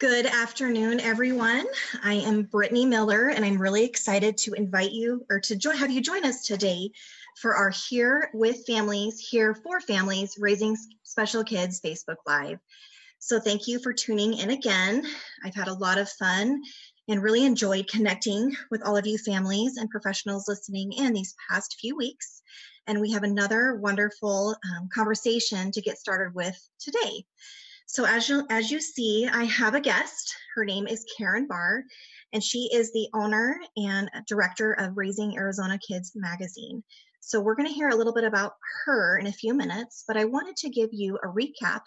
Good afternoon, everyone. I am Brittany Miller, and I'm really excited to invite you or to have you join us today for our Here with Families, Here for Families, Raising Special Kids Facebook Live. So thank you for tuning in again. I've had a lot of fun and really enjoyed connecting with all of you families and professionals listening in these past few weeks. And we have another wonderful conversation to get started with today. So as you see, I have a guest. Her name is Karen Barr, and she is the owner and director of Raising Arizona Kids Magazine. So we're going to hear a little bit about her in a few minutes, but I wanted to give you a recap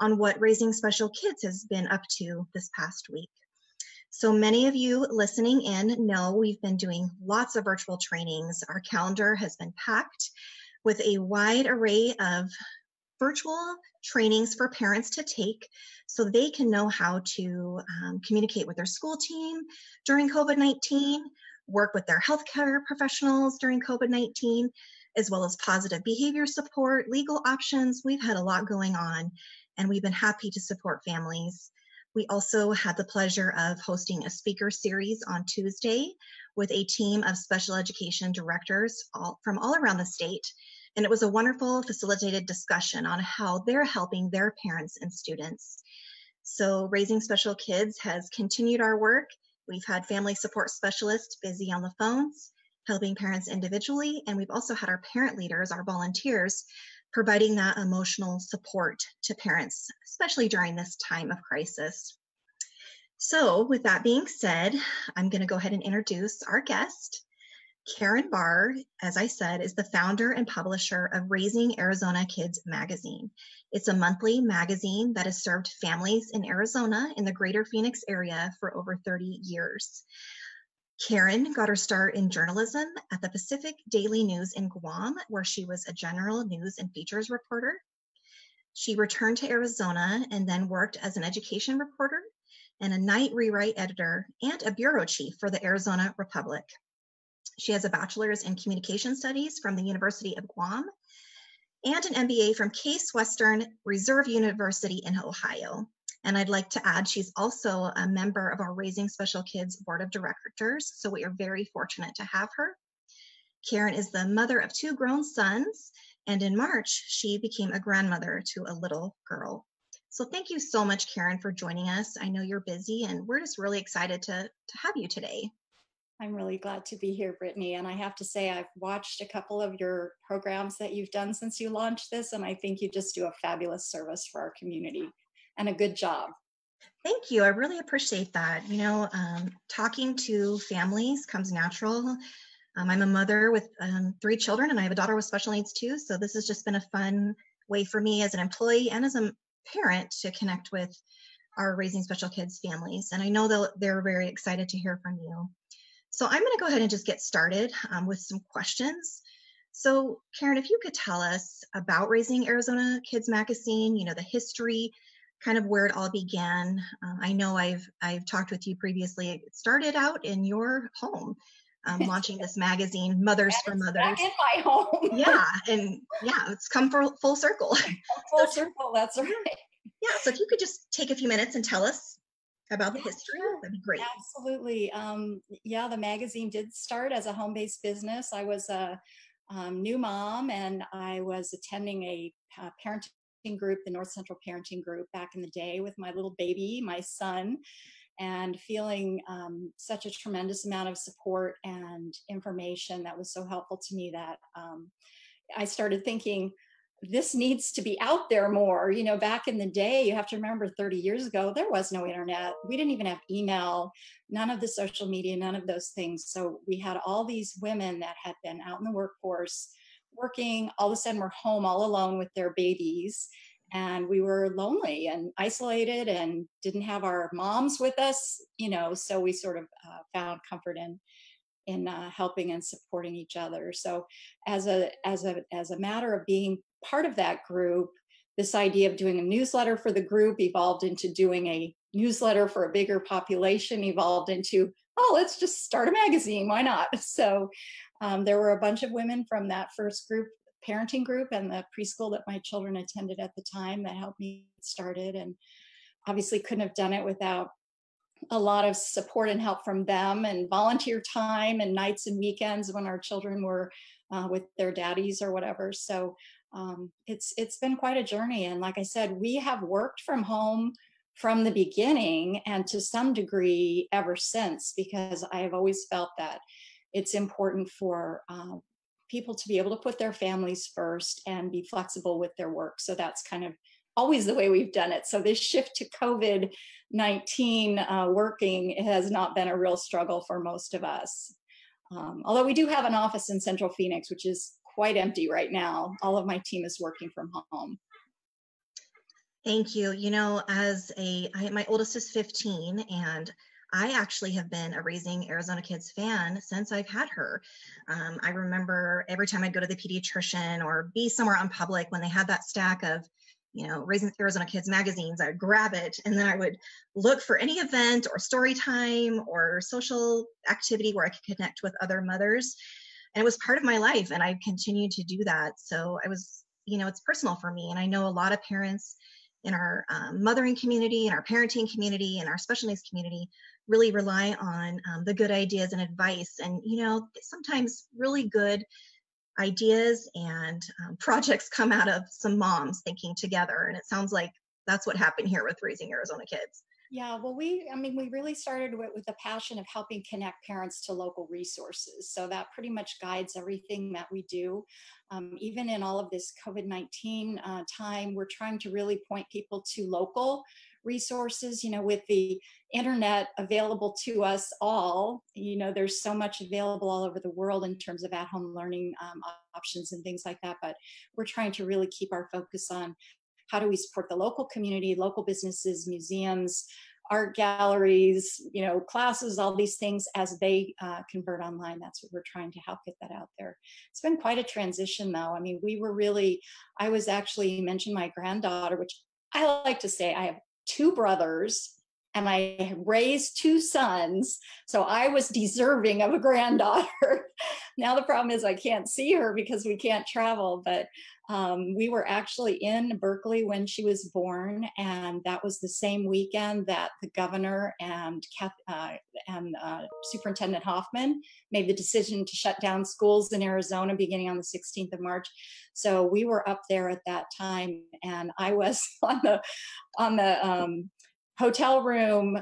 on what Raising Special Kids has been up to this past week. So many of you listening in know we've been doing lots of virtual trainings. Our calendar has been packed with a wide array of virtual trainings for parents to take so they can know how to communicate with their school team during COVID-19, work with their healthcare professionals during COVID-19, as well as positive behavior support, legal options. We've had a lot going on, and we've been happy to support families. We also had the pleasure of hosting a speaker series on Tuesday with a team of special education directors from all around the state. And it was a wonderful facilitated discussion on how they're helping their parents and students. So Raising Special Kids has continued our work. We've had family support specialists busy on the phones, helping parents individually. And we've also had our parent leaders, our volunteers, providing that emotional support to parents, especially during this time of crisis. So with that being said, I'm going to go ahead and introduce our guest. Karen Barr, as I said, is the founder and publisher of Raising Arizona Kids Magazine. It's a monthly magazine that has served families in Arizona in the greater Phoenix area for over 30 years. Karen got her start in journalism at the Pacific Daily News in Guam, where she was a general news and features reporter. She returned to Arizona and then worked as an education reporter and a night rewrite editor and a bureau chief for the Arizona Republic. She has a bachelor's in communication studies from the University of Guam and an MBA from Case Western Reserve University in Ohio. And I'd like to add, she's also a member of our Raising Special Kids Board of Directors, so we are very fortunate to have her. Karen is the mother of 2 grown sons, and in March, she became a grandmother to a little girl. So thank you so much, Karen, for joining us. I know you're busy, and we're just really excited to have you today. I'm really glad to be here, Brittany. And I have to say, I've watched a couple of your programs that you've done since you launched this, and I think you just do a fabulous service for our community and a good job. Thank you. I really appreciate that. You know, talking to families comes natural. I'm a mother with 3 children, and I have a daughter with special needs too. So this has just been a fun way for me as an employee and as a parent to connect with our Raising Special Kids families. And I know they're very excited to hear from you. So I'm going to go ahead and just get started with some questions. So Karen, if you could tell us about Raising Arizona Kids Magazine, you know, the history, kind of where it all began. I know I've talked with you previously. It started out in your home, launching this magazine, Mothers for Mothers. Back in my home. Yeah, and yeah, it's come full circle. Full circle, that's right. Yeah, so if you could just take a few minutes and tell us about the history, that'd be great. Absolutely. Yeah, the magazine did start as a home-based business. I was a new mom, and I was attending a parenting group, the North Central Parenting Group, back in the day with my little baby, my son, and feeling such a tremendous amount of support and information that was so helpful to me that I started thinking, this needs to be out there more. You know, back in the day, you have to remember 30 years ago, there was no internet. We didn't even have email, none of the social media, none of those things. So we had all these women that had been out in the workforce working, all of a sudden we're home all alone with their babies. And we were lonely and isolated and didn't have our moms with us, you know, so we sort of found comfort in helping and supporting each other. So as a matter of being part of that group, this idea of doing a newsletter for the group evolved into doing a newsletter for a bigger population, evolved into, oh, let's just start a magazine, why not? So there were a bunch of women from that first group, parenting group, and the preschool that my children attended at the time that helped me get started. And obviously couldn't have done it without a lot of support and help from them, and volunteer time and nights and weekends when our children were with their daddies or whatever. So it's been quite a journey. And like I said, we have worked from home from the beginning and to some degree ever since, because I have always felt that it's important for people to be able to put their families first and be flexible with their work. So that's kind of always the way we've done it. So this shift to COVID-19 working has not been a real struggle for most of us. Although we do have an office in Central Phoenix, which is quite empty right now. All of my team is working from home. Thank you. You know, my oldest is 15, and I actually have been a Raising Arizona Kids fan since I've had her. I remember every time I'd go to the pediatrician or be somewhere on public when they had that stack of, you know, Raising Arizona Kids magazines, I would grab it, and then I would look for any event or story time or social activity where I could connect with other mothers. And it was part of my life, and I've continued to do that. So it's personal for me. And I know a lot of parents in our mothering community and our parenting community and our special needs community really rely on the good ideas and advice. And, sometimes really good ideas and projects come out of some moms thinking together. And it sounds like that's what happened here with Raising Arizona Kids. Yeah, well, we really started with a passion of helping connect parents to local resources. So that pretty much guides everything that we do. Even in all of this COVID-19 time, we're trying to really point people to local resources. With the internet available to us all, there's so much available all over the world in terms of at-home learning options and things like that. But we're trying to really keep our focus on how do we support the local community, local businesses, museums, art galleries, classes, all these things as they convert online. That's what we're trying to help get that out there. It's been quite a transition though. I was actually, you mentioned my granddaughter, which I like to say I have 2 brothers and I raised 2 sons. So I was deserving of a granddaughter. Now the problem is I can't see her because we can't travel, but we were actually in Berkeley when she was born, and that was the same weekend that the governor and Superintendent Hoffman made the decision to shut down schools in Arizona beginning on the 16th of March. So we were up there at that time, and I was on the hotel room,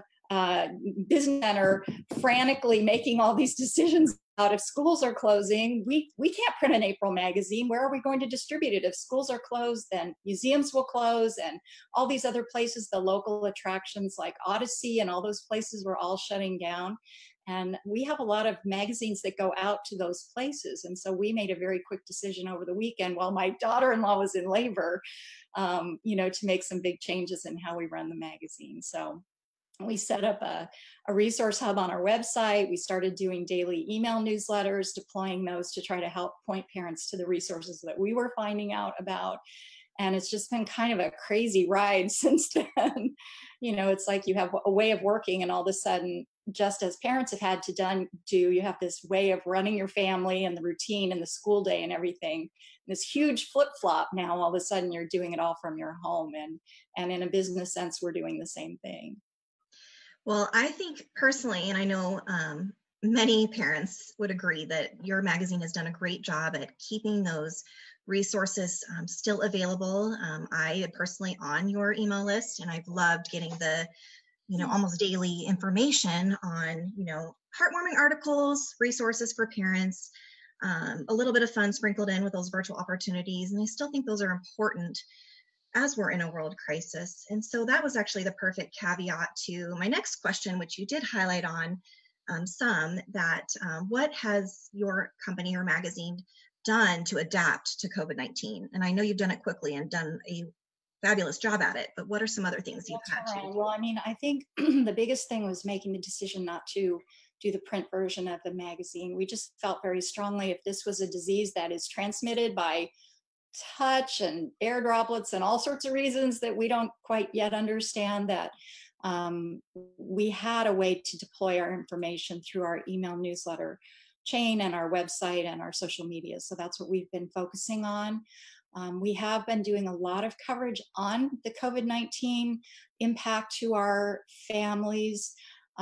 business center, frantically making all these decisions out. If schools are closing, we can't print an April magazine. Where are we going to distribute it? If schools are closed, then museums will close, and all these other places, the local attractions like Odyssey and all those places were all shutting down. And we have a lot of magazines that go out to those places. And so we made a very quick decision over the weekend while my daughter-in-law was in labor, to make some big changes in how we run the magazine. So we set up a resource hub on our website. We started doing daily email newsletters, deploying those to try to help point parents to the resources that we were finding out about. And it's just been kind of a crazy ride since then. It's like you have a way of working, and all of a sudden, just as parents have had to do, you have this way of running your family and the routine and the school day and everything. This huge flip-flop now, all of a sudden you're doing it all from your home. And in a business sense, we're doing the same thing. Well, I think personally, and I know many parents would agree, that your magazine has done a great job at keeping those resources still available. I am personally on your email list, and I've loved getting the, almost daily information on, heartwarming articles, resources for parents, a little bit of fun sprinkled in with those virtual opportunities. And I still think those are important as we're in a world crisis. And so that was actually the perfect caveat to my next question, which you did highlight on what has your company or magazine done to adapt to COVID-19? And I know you've done it quickly and done a fabulous job at it, but what are some other things you've had to do? Well, I think the biggest thing was making the decision not to do the print version of the magazine. We just felt very strongly, if this was a disease that is transmitted by touch and air droplets and all sorts of reasons that we don't quite yet understand, that we had a way to deploy our information through our email newsletter chain and our website and our social media. So that's what we've been focusing on. We have been doing a lot of coverage on the COVID-19 impact to our families.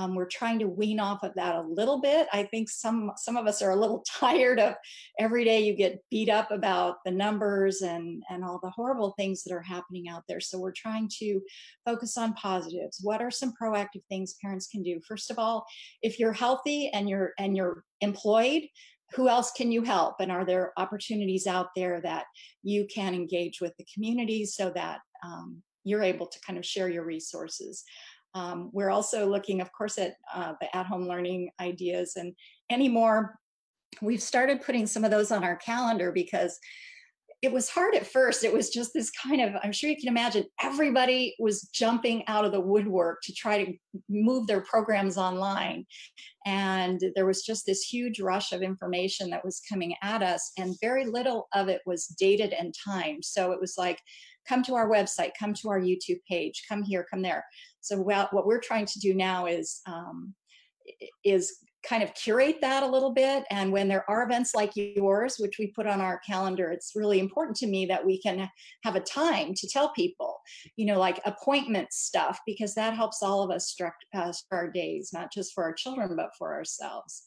We're trying to wean off of that a little bit. I think some of us are a little tired of every day you get beat up about the numbers and all the horrible things that are happening out there. So we're trying to focus on positives. What are some proactive things parents can do? First of all, if you're healthy and you're employed, who else can you help? And are there opportunities out there that you can engage with the community so that you're able to kind of share your resources? We're also looking, of course, at the at-home learning ideas, and anymore, we've started putting some of those on our calendar because it was hard at first. It was just this kind of, I'm sure you can imagine, everybody was jumping out of the woodwork to try to move their programs online. And there was just this huge rush of information that was coming at us, and very little of it was dated and timed. So it was like, come to our website, come to our YouTube page, come here, come there. So what we're trying to do now is kind of curate that a little bit. And when there are events like yours, which we put on our calendar, it's really important to me that we can have a time to tell people, like appointment stuff, because that helps all of us structure our days, not just for our children, but for ourselves.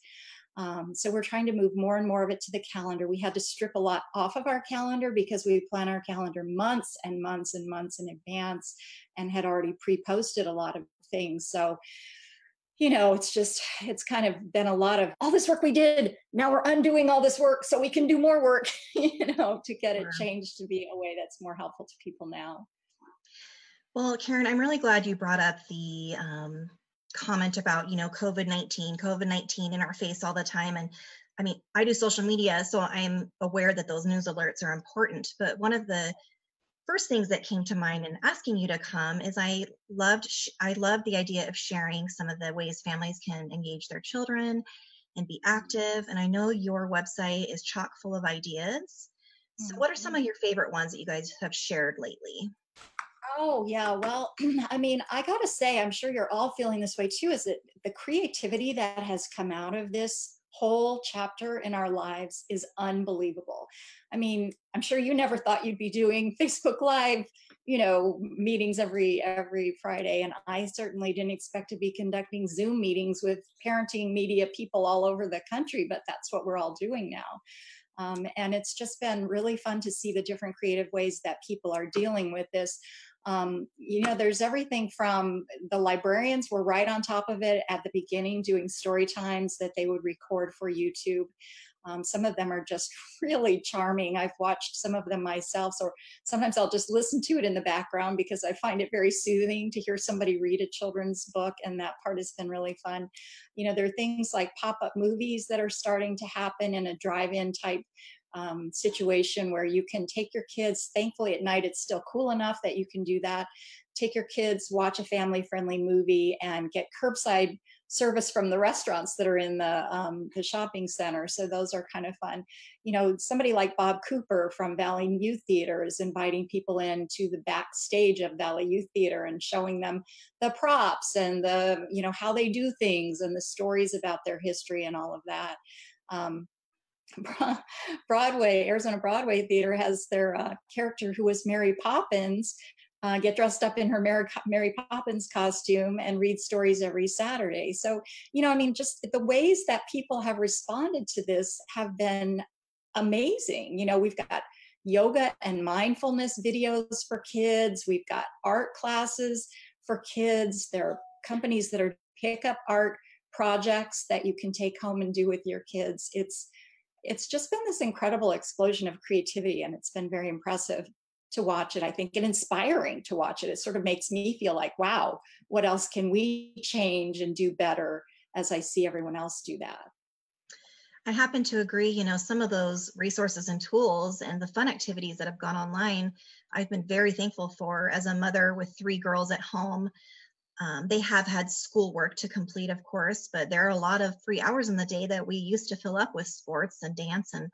So we're trying to move more and more of it to the calendar. We had to strip a lot off of our calendar because we plan our calendar months and months and months in advance and had already pre-posted a lot of things. So it's kind of been a lot of all this work we did. Now we're undoing all this work so we can do more work, to get it changed to be a way that's more helpful to people now. Well, Karen, I'm really glad you brought up the comment about, COVID-19 in our face all the time. And I mean, I do social media, so I'm aware that those news alerts are important. But one of the first things that came to mind in asking you to come is I loved the idea of sharing some of the ways families can engage their children and be active. And I know your website is chock full of ideas. So what are some of your favorite ones that you guys have shared lately? Oh, yeah. Well, I mean, I got to say, I'm sure you're all feeling this way too, is that the creativity that has come out of this whole chapter in our lives is unbelievable. I mean, I'm sure you never thought you'd be doing Facebook Live, meetings every Friday. And I certainly didn't expect to be conducting Zoom meetings with parenting media people all over the country, but that's what we're all doing now. And it's just been really fun to see the different creative ways that people are dealing with this. There's everything from the librarians were right on top of it at the beginning, doing story times that they would record for YouTube. Some of them are just really charming. I've watched some of them myself, so sometimes I'll just listen to it in the background because I find it very soothing to hear somebody read a children's book, and that part has been really fun. There are things like pop-up movies that are starting to happen in a drive-in type situation where you can take your kids. Thankfully, at night it's still cool enough that you can do that. Take your kids, watch a family-friendly movie, and get curbside service from the restaurants that are in the shopping center. So those are kind of fun. Somebody like Bob Cooper from Valley Youth Theater is inviting people into the backstage of Valley Youth Theater and showing them the props and the, how they do things and the stories about their history and all of that. Arizona Broadway Theater has their character who was Mary Poppins get dressed up in her Mary Poppins costume and read stories every Saturday. So, just the ways that people have responded to this have been amazing. We've got yoga and mindfulness videos for kids. We've got art classes for kids. There are companies that are pick up art projects that you can take home and do with your kids. It's just been this incredible explosion of creativity, and it's been very impressive to watch it, I think, and inspiring to watch it. It sort of makes me feel like, wow, what else can we change and do better as I see everyone else do that? I happen to agree, some of those resources and tools and the fun activities that have gone online, I've been very thankful for as a mother with 3 girls at home. They have had schoolwork to complete, of course, but there are a lot of free hours in the day that we used to fill up with sports and dance and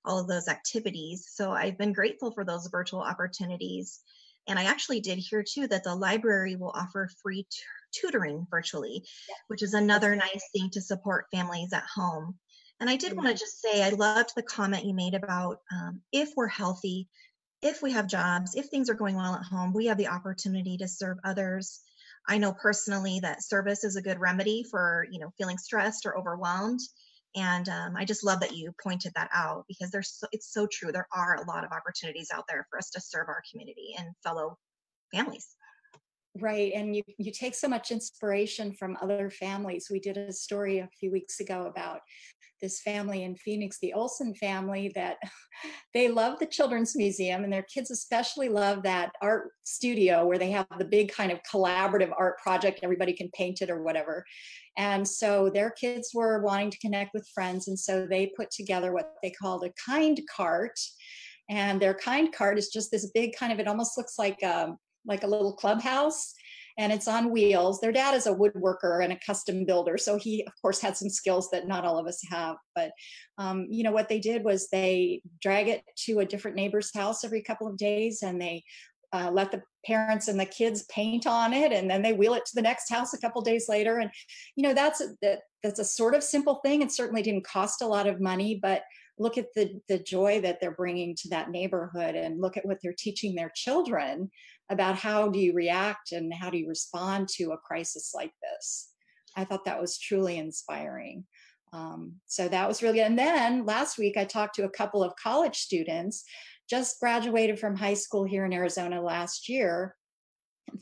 all of those activities. So I've been grateful for those virtual opportunities. And I actually did hear too that the library will offer free tutoring virtually, which is another nice thing to support families at home. And I did want to just say, I loved the comment you made about if we're healthy, if we have jobs, if things are going well at home, we have the opportunity to serve others. I know personally that service is a good remedy for, feeling stressed or overwhelmed. And I just love that you pointed that out, because it's so true. There are a lot of opportunities out there for us to serve our community and fellow families. Right. And you take so much inspiration from other families. We did a story a few weeks ago about this family in Phoenix, the Olson family, that they love the Children's Museum, and their kids especially love that art studio where they have the big kind of collaborative art project. Everybody can paint it or whatever. And so their kids were wanting to connect with friends. And so they put together what they called a kind cart. And their kind cart is just this big kind of, it almost looks like a little clubhouse, and it's on wheels. Their dad is a woodworker and a custom builder, so he of course had some skills that not all of us have. But what they did was they drag it to a different neighbor's house every couple of days, and they let the parents and the kids paint on it, and then they wheel it to the next house a couple of days later. And that's a sort of simple thing. It certainly didn't cost a lot of money, but look at the joy that they're bringing to that neighborhood, and look at what they're teaching their children about how do you react and how do you respond to a crisis like this. I thought that was truly inspiring. So that was really good. And then last week I talked to a couple of college students, just graduated from high school here in Arizona last year.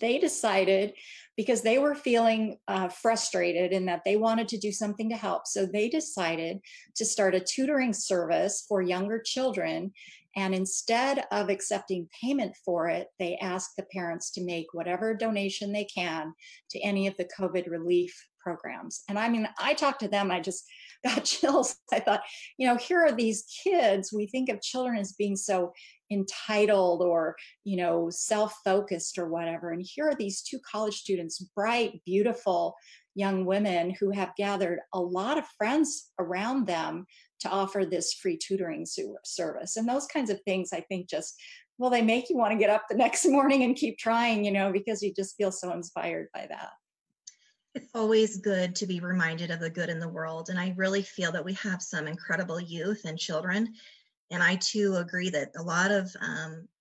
They decided, because they were feeling frustrated and that they wanted to do something to help, so they decided to start a tutoring service for younger children. And instead of accepting payment for it, they asked the parents to make whatever donation they can to any of the COVID relief programs. And I mean, I talked to them, I just got chills. I thought, here are these kids. We think of children as being so entitled or, self-focused or whatever. And here are these two college students, bright, beautiful young women who have gathered a lot of friends around them to offer this free tutoring service. And those kinds of things, I think, they make you want to get up the next morning and keep trying, because you just feel so inspired by that. It's always good to be reminded of the good in the world. And I really feel that we have some incredible youth and children. And I too agree that a lot of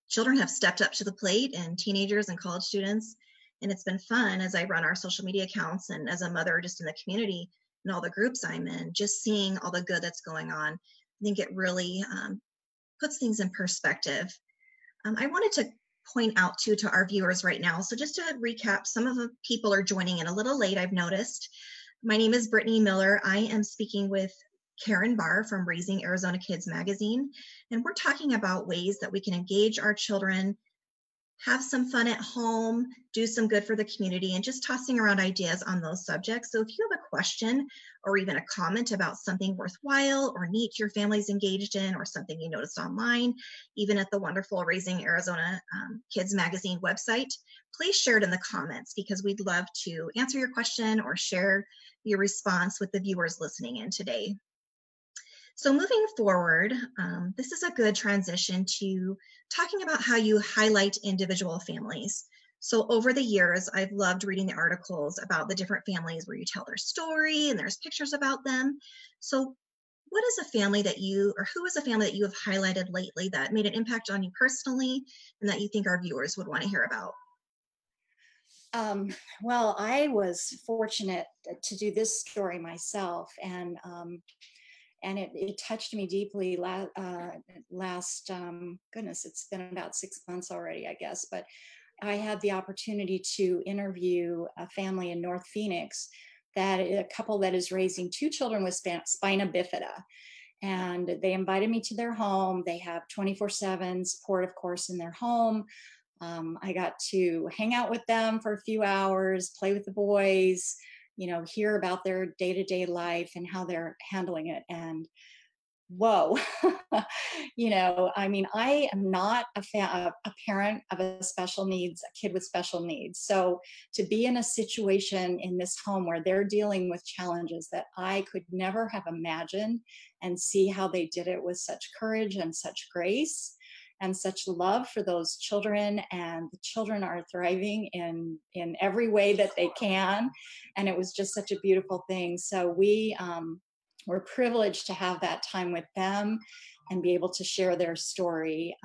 children have stepped up to the plate, and teenagers and college students. And it's been fun as I run our social media accounts and as a mother just in the community and all the groups I'm in, just seeing all the good that's going on. I think it really puts things in perspective. I wanted to point out to our viewers right now. So just to recap, some of the people are joining in a little late, I've noticed. My name is Brittany Miller. I am speaking with Karen Barr from RAK Magazine, and we're talking about ways that we can engage our children, have some fun at home, do some good for the community, and just tossing around ideas on those subjects. So if you have a question or even a comment about something worthwhile or neat your family's engaged in, or something you noticed online, even at the wonderful Raising Arizona Kids Magazine website, please share it in the comments, because we'd love to answer your question or share your response with the viewers listening in today. So moving forward, this is a good transition to talking about how you highlight individual families. So over the years, I've loved reading the articles about the different families where you tell their story and there's pictures about them. So what is a family that who is a family that you have highlighted lately that made an impact on you personally and that you think our viewers would want to hear about? Well, I was fortunate to do this story myself, and it touched me deeply last, goodness, it's been about 6 months already, I guess, but I had the opportunity to interview a family in North Phoenix, a couple that is raising 2 children with spina bifida. And they invited me to their home. They have 24/7 support, of course, in their home. I got to hang out with them for a few hours, play with the boys, hear about their day-to-day life and how they're handling it. And whoa, I mean, I am not a parent of a kid with special needs. So to be in a situation in this home where they're dealing with challenges that I could never have imagined, and see how they did it with such courage and such grace and such love for those children, and the children are thriving in every way that they can. And it was just such a beautiful thing. So we're privileged to have that time with them and be able to share their story.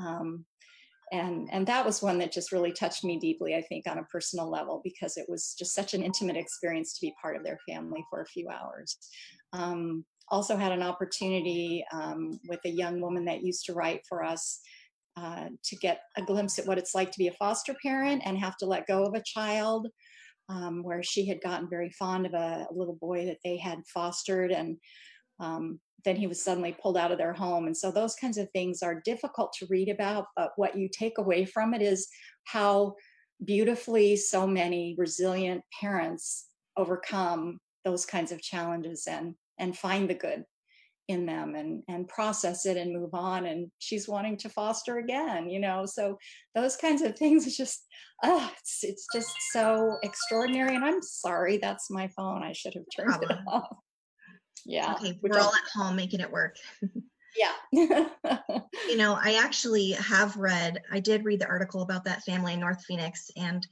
And that was one that just really touched me deeply, I think, on a personal level, because it was just such an intimate experience to be part of their family for a few hours. Also had an opportunity with a young woman that used to write for us to get a glimpse at what it's like to be a foster parent and have to let go of a child, where she had gotten very fond of a little boy that they had fostered, and then he was suddenly pulled out of their home. And so those kinds of things are difficult to read about, but what you take away from it is how beautifully so many resilient parents overcome those kinds of challenges and find the good in them and process it and move on. And she's wanting to foster again, so those kinds of things is just it's just so extraordinary. And I'm sorry, that's my phone, I should have turned it off. Yeah. Okay, we're all at home making it work. Yeah. I did read the article about that family in North Phoenix and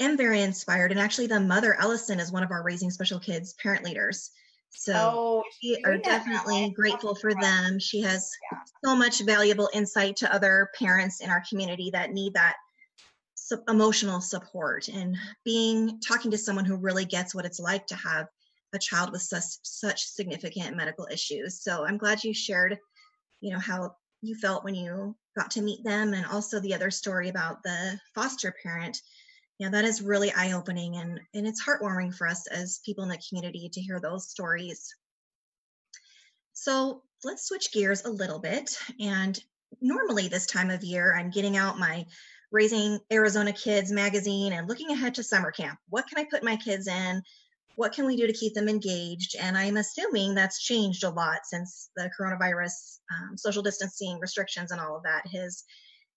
am very inspired. And actually the mother, Ellison, is one of our Raising Special Kids parent leaders. So we are definitely grateful for them. She has so much valuable insight to other parents in our community that need that emotional support, and talking to someone who really gets what it's like to have a child with such significant medical issues. So I'm glad you shared, how you felt when you got to meet them, and also the other story about the foster parent. That is really eye-opening, and it's heartwarming for us as people in the community to hear those stories. So let's switch gears a little bit. And normally this time of year, I'm getting out my Raising Arizona Kids magazine and looking ahead to summer camp. What can I put my kids in? What can we do to keep them engaged? And I'm assuming that's changed a lot since the coronavirus, social distancing restrictions and all of that has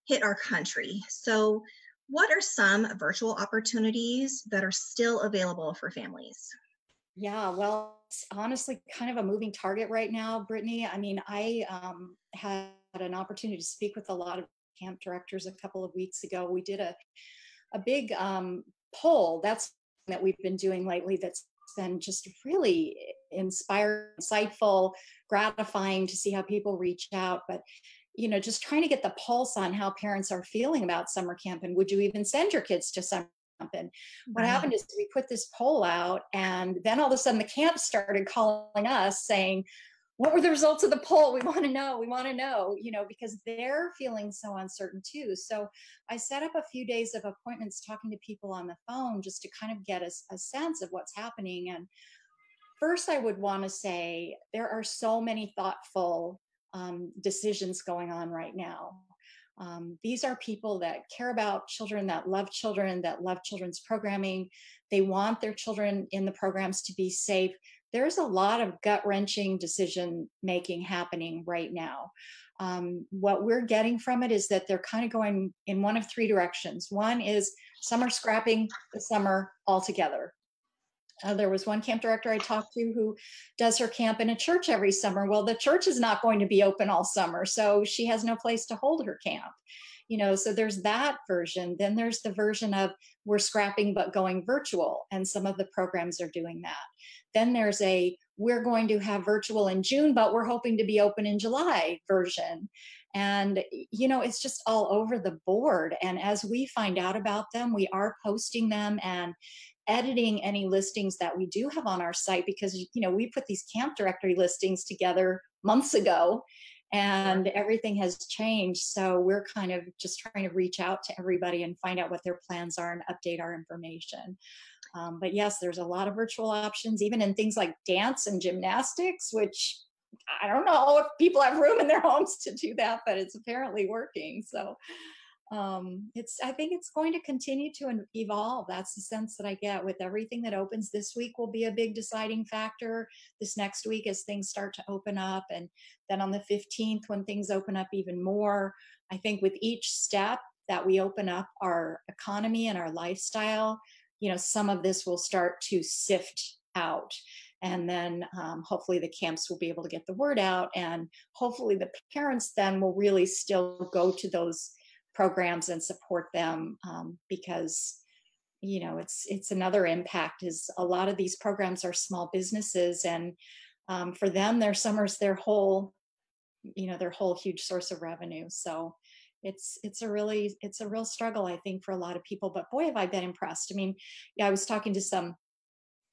hit our country. So what are some virtual opportunities that are still available for families? Yeah, well, it's honestly kind of a moving target right now, Brittany. I mean, I had an opportunity to speak with a lot of camp directors a couple of weeks ago. We did a big poll that we've been doing lately that's been just really inspiring, insightful, gratifying to see how people reach out. But just trying to get the pulse on how parents are feeling about summer camp, and would you even send your kids to summer camp? And what happened is we put this poll out, and then all of a sudden the camp started calling us saying, what were the results of the poll? We want to know, because they're feeling so uncertain too. So I set up a few days of appointments talking to people on the phone just to kind of get a sense of what's happening. And first, I would want to say there are so many thoughtful decisions going on right now. These are people that care about children, that love children's programming. They want their children in the programs to be safe. There's a lot of gut-wrenching decision making happening right now. What we're getting from it is that they're kind of going in one of three directions. One is some are scrapping the summer altogether. There was one camp director I talked to who does her camp in a church every summer. Well, the church is not going to be open all summer, so she has no place to hold her camp. So there's that version. Then there's the version of we're scrapping but going virtual, and some of the programs are doing that. Then there's we're going to have virtual in June, but we're hoping to be open in July version. And, it's just all over the board. And as we find out about them, we are posting them and editing any listings that we do have on our site, because, we put these camp directory listings together months ago and everything has changed. So we're kind of just trying to reach out to everybody and find out what their plans are and update our information. But yes, there's a lot of virtual options, even in things like dance and gymnastics, which I don't know if people have room in their homes to do that, but it's apparently working. So I think it's going to continue to evolve. That's the sense that I get with everything that opens. This week will be a big deciding factor. This next week as things start to open up. And then on the 15th, when things open up even more, I think with each step that we open up our economy and our lifestyle, some of this will start to sift out. And then hopefully the camps will be able to get the word out. And hopefully the parents then will really still go to those programs and support them, because it's another impact is a lot of these programs are small businesses, and for them their summer's their whole huge source of revenue. So it's a real struggle, I think, for a lot of people, but boy, have I been impressed. I mean, yeah, I was talking to some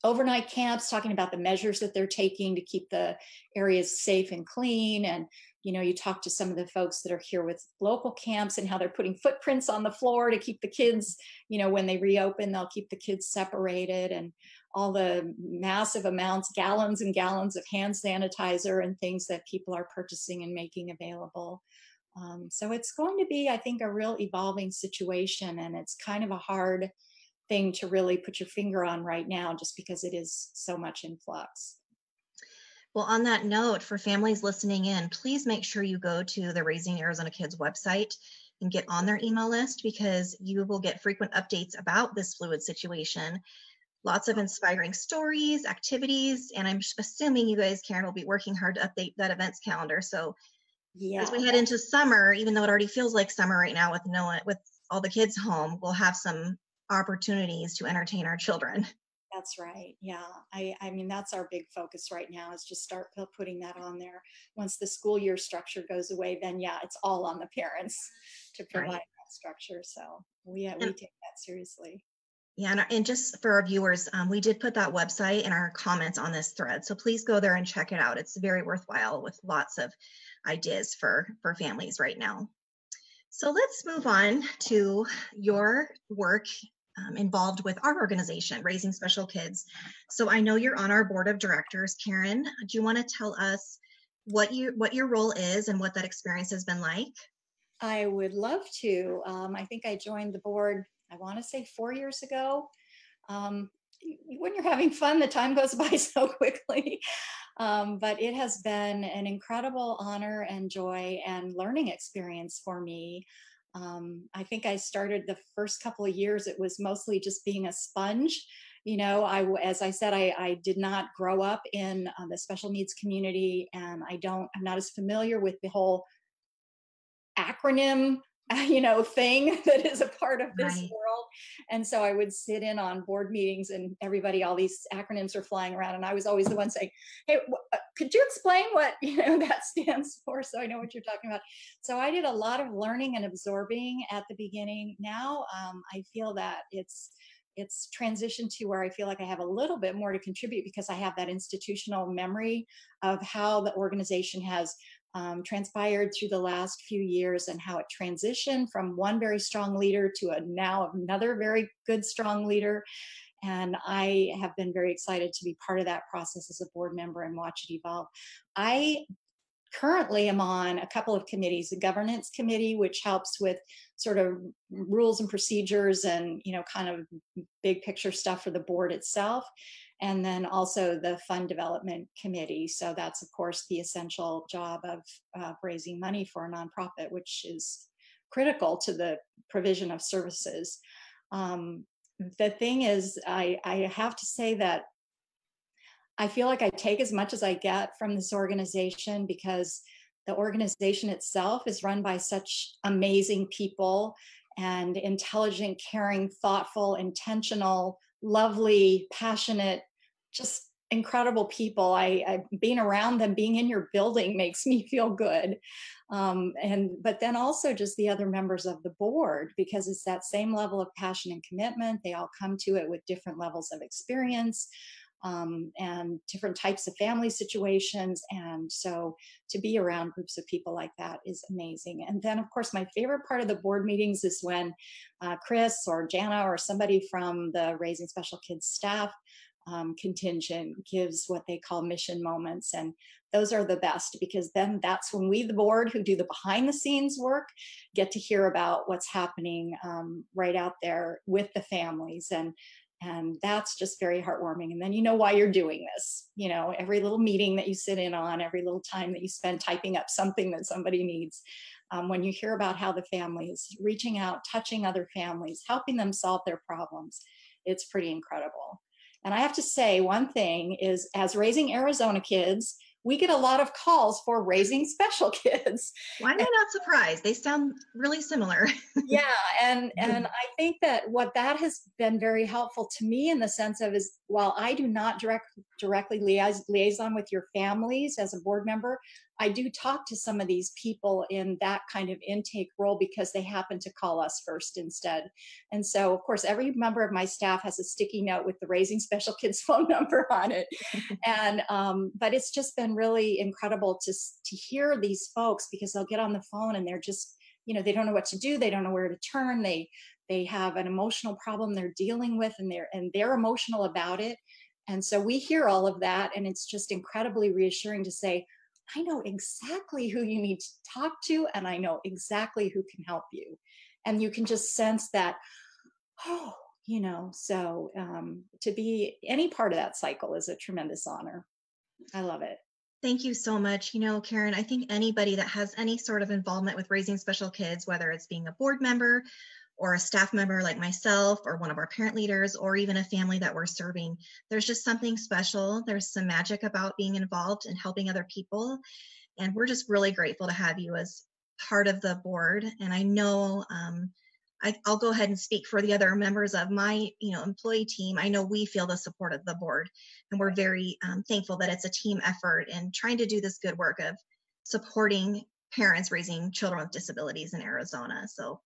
overnight camps, talking about the measures that they're taking to keep the areas safe and clean. And, you talk to some of the folks that are here with local camps and how they're putting footprints on the floor to keep the kids, when they reopen, they'll keep the kids separated, and all the massive amounts, gallons and gallons of hand sanitizer and things that people are purchasing and making available. So it's going to be, I think, a real evolving situation, and it's kind of a hard thing to really put your finger on right now, just because it is so much in flux. Well, on that note, for families listening in, please make sure you go to the Raising Arizona Kids website and get on their email list, because you will get frequent updates about this fluid situation. Lots of inspiring stories, activities, and I'm assuming you guys, Karen, will be working hard to update that events calendar. So as we head into summer, even though it already feels like summer right now with all the kids home, we'll have some opportunities to entertain our children. That's right. Yeah. I mean, that's our big focus right now, is just start putting that on there. Once the school year structure goes away, then yeah, it's all on the parents to provide that structure. So we take that seriously. Yeah, and just for our viewers, we did put that website in our comments on this thread. So please go there and check it out. It's very worthwhile, with lots of ideas for families right now. So let's move on to your work involved with our organization, Raising Special Kids. So I know you're on our board of directors. Karen, do you want to tell us what your role is and what that experience has been like? I would love to. I think I joined the board, I want to say 4 years ago. When you're having fun, the time goes by so quickly. But it has been an incredible honor and joy and learning experience for me. I think I started the first couple of years, it was mostly just being a sponge. As I said, I did not grow up in the special needs community, and I'm not as familiar with the whole acronym thing that is a part of this world. And so I would sit in on board meetings, and all these acronyms are flying around, and I was always the one saying, hey, could you explain what that stands for, so I know what you're talking about. So I did a lot of learning and absorbing at the beginning. Now I feel that it's transitioned to where I feel like I have a little bit more to contribute, because I have that institutional memory of how the organization has transpired through the last few years, and how it transitioned from one very strong leader to now another very good, strong leader. And I have been very excited to be part of that process as a board member and watch it evolve. I currently am on a couple of committees, a governance committee, which helps with sort of rules and procedures and, kind of big picture stuff for the board itself. And then also the fund development committee. So that's, of course, the essential job of raising money for a nonprofit, which is critical to the provision of services. The thing is, I have to say that I feel like I take as much as I get from this organization, because the organization itself is run by such amazing people, and intelligent, caring, thoughtful, intentional, lovely, passionate, just incredible people. I being around them, being in your building, makes me feel good. But then also just the other members of the board, because it's that same level of passion and commitment. They all come to it with different levels of experience. And different types of family situations. And so to be around groups of people like that is amazing. And then, of course, my favorite part of the board meetings is when Chris or Jana or somebody from the Raising Special Kids staff contingent gives what they call mission moments. And those are the best, because then that's when we, the board who do the behind the scenes work, get to hear about what's happening right out there with the families. And that's just very heartwarming. And then you know why you're doing this. Every little meeting that you sit in on, every little time that you spend typing up something that somebody needs, when you hear about how the family is reaching out, touching other families, helping them solve their problems, it's pretty incredible. And I have to say, one thing is, as Raising Arizona Kids, we get a lot of calls for Raising Special Kids. Why am I not surprised? They sound really similar. Yeah, and I think that what that has been very helpful to me in the sense of is, while I do not directly directly liaison with your families as a board member, I do talk to some of these people in that kind of intake role because they happen to call us first instead. And so, of course, every member of my staff has a sticky note with the Raising Special Kids phone number on it. And but it's just been really incredible to hear these folks, because they'll get on the phone and they're just, they don't know what to do, they don't know where to turn, they have an emotional problem they're dealing with, and they're emotional about it. And so we hear all of that, and it's just incredibly reassuring to say, I know exactly who you need to talk to, and I know exactly who can help you. And you can just sense that, so to be any part of that cycle is a tremendous honor. I love it. Thank you so much. Karen, I think anybody that has any sort of involvement with raising special kids, whether it's being a board member or a staff member like myself, or one of our parent leaders, or even a family that we're serving, there's just something special. There's some magic about being involved and helping other people. And we're just really grateful to have you as part of the board. And I know I'll go ahead and speak for the other members of my employee team. I know we feel the support of the board, and we're very thankful that it's a team effort in trying to do this good work of supporting parents raising children with disabilities in Arizona. So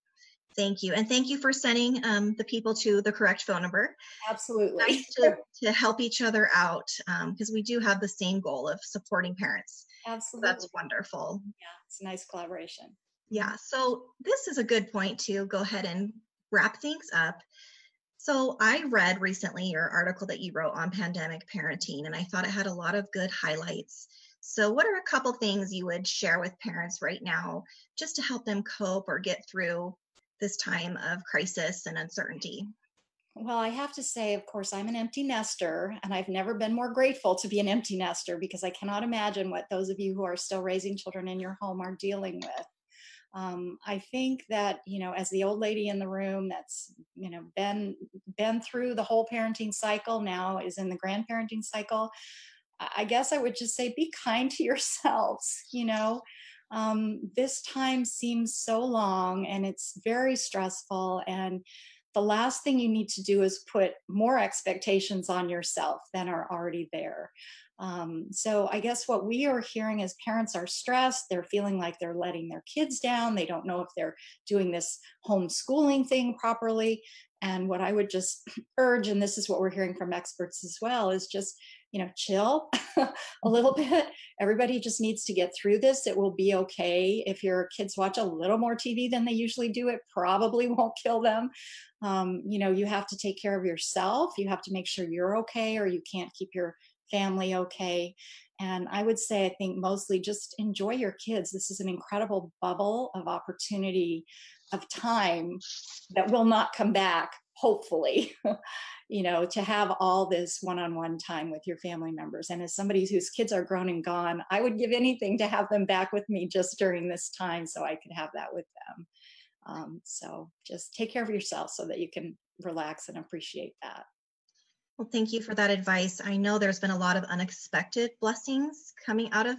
thank you. And thank you for sending the people to the correct phone number. Absolutely. Nice to help each other out, because we do have the same goal of supporting parents. Absolutely. That's wonderful. Yeah, it's a nice collaboration. Yeah, so this is a good point to go ahead and wrap things up. So I read recently your article that you wrote on pandemic parenting, and I thought it had a lot of good highlights. So what are a couple things you would share with parents right now just to help them cope or get through this time of crisis and uncertainty? Well, I have to say, of course, I'm an empty nester, and I've never been more grateful to be an empty nester, because I cannot imagine what those of you who are still raising children in your home are dealing with. I think that, as the old lady in the room that's, been through the whole parenting cycle, now is in the grandparenting cycle, I guess I would just say, be kind to yourselves. This time seems so long, and it's very stressful, and the last thing you need to do is put more expectations on yourself than are already there. So I guess what we are hearing is parents are stressed. They're feeling like they're letting their kids down. They don't know if they're doing this homeschooling thing properly. And what I would just urge, and this is what we're hearing from experts as well, is just, chill a little bit. Everybody just needs to get through this. It will be okay. If your kids watch a little more TV than they usually do, it probably won't kill them. You have to take care of yourself. You have to make sure you're okay, or you can't keep your family okay. And I would say, I think mostly just enjoy your kids. This is an incredible bubble of opportunity, of time that will not come back, hopefully, to have all this one-on-one time with your family members. And as somebody whose kids are grown and gone, I would give anything to have them back with me just during this time, so I could have that with them. So just take care of yourself so that you can relax and appreciate that. Well, thank you for that advice. I know there's been a lot of unexpected blessings coming out of,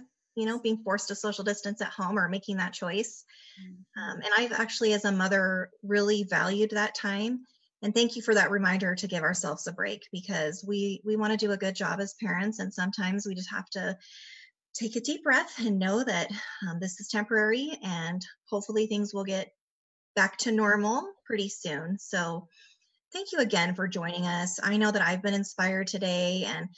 being forced to social distance at home or making that choice. And I've actually, as a mother, really valued that time. And thank you for that reminder to give ourselves a break, because we want to do a good job as parents. And sometimes we just have to take a deep breath and know that this is temporary, and hopefully things will get back to normal pretty soon. So thank you again for joining us. I know that I've been inspired today and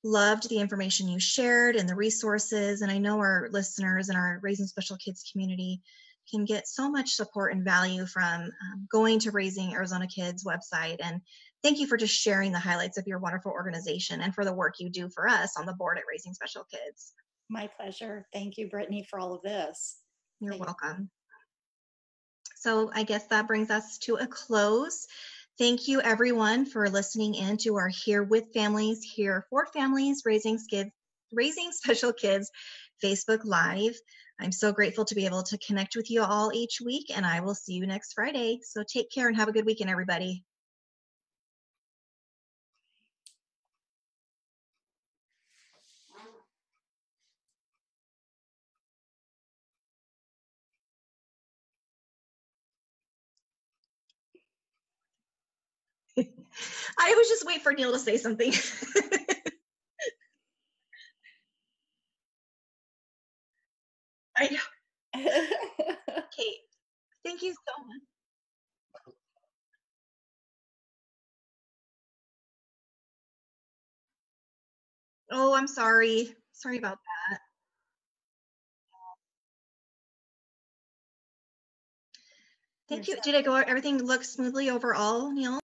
loved the information you shared and the resources. And I know our listeners and our Raising Special Kids community can get so much support and value from going to Raising Arizona Kids website. And thank you for just sharing the highlights of your wonderful organization and for the work you do for us on the board at Raising Special Kids. My pleasure. Thank you, Brittany, for all of this. You're welcome. So I guess that brings us to a close. Thank you, everyone, for listening in to our Here with Families, Here for Families, Raising Special Kids Facebook Live. I'm so grateful to be able to connect with you all each week, and I will see you next Friday. So take care and have a good weekend, everybody. I was just waiting for Neil to say something. I know. Kate, thank you so much. Oh, I'm sorry. Sorry about that. Thank you. Did it go, everything look smoothly overall, Neil?